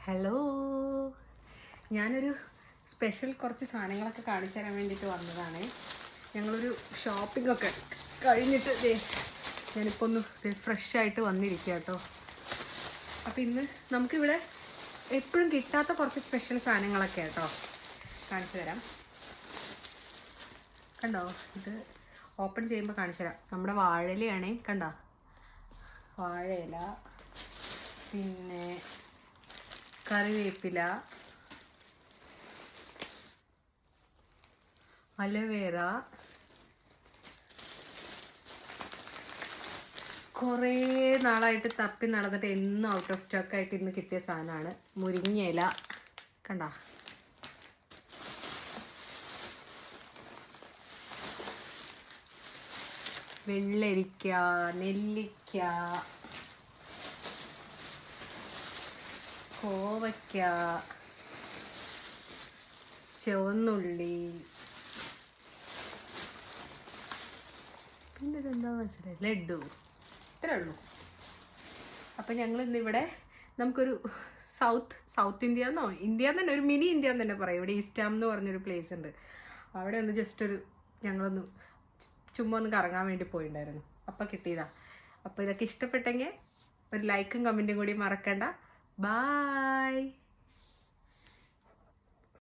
Hello, ഞാനൊരു special കുറച്ച് സാധനങ്ങളൊക്കെ കാണിച്ചു തരാൻ വേണ്ടിയിട്ട് വന്നതാണ്. ഞങ്ങളൊരു ഷോപ്പിംഗ് ഒക്കെ കഴിഞ്ഞിട്ട് ഞാനിപ്പോൾ ഒന്ന് ഫ്രഷ് ആയിട്ട് വന്നിരിക്കുക കേട്ടോ. അപ്പോൾ ഇന്ന് നമുക്കിവിടെ എപ്പോഴും കിട്ടാത്ത കുറച്ച് സ്പെഷ്യൽ സാധനങ്ങളൊക്കെ കേട്ടോ കാണിച്ചു തരാം. കണ്ടോ, ഇത് ഓപ്പൺ ചെയ്യുമ്പോൾ കാണിച്ചു തരാം. നമ്മുടെ വാഴയിലയാണേ, കണ്ടോ വാഴയില, പിന്നെ കറിവേപ്പില, അലോവേറ, കുറേ നാളായിട്ട് തപ്പി നടന്നിട്ട് എന്നും ഔട്ട് ഓഫ് സ്റ്റോക്ക് ആയിട്ട് ഇന്ന് കിട്ടിയ സാധനമാണ് മുരിങ്ങയില. കണ്ട, വെള്ളരിക്ക, നെല്ലിക്ക, കോവയ്ക്ക, ചുവന്നുള്ളി, പിന്നെ ഇതെന്താ മനസ്സിലായി, ലഡു. ഇത്രേ ഉള്ളൂ. അപ്പം ഞങ്ങൾ ഇന്നിവിടെ നമുക്കൊരു സൗത്ത് ഇന്ത്യ എന്നോ ഇന്ത്യ തന്നെ, ഒരു മിനി ഇന്ത്യ എന്ന് തന്നെ പറയും. ഇവിടെ ഈസ്റ്റാം എന്ന് പറഞ്ഞൊരു പ്ലേസ് ഉണ്ട്. അവിടെ ഒന്ന് ജസ്റ്റ് ഞങ്ങളൊന്ന് ചുമ്മാ ഒന്ന് കറങ്ങാൻ വേണ്ടി പോയിണ്ടായിരുന്നു. അപ്പം കിട്ടിയതാ. അപ്പോൾ ഇതൊക്കെ ഇഷ്ടപ്പെട്ടെങ്കിൽ ഒരു ലൈക്കും കമൻറ്റും കൂടി മറക്കണ്ട. Bye.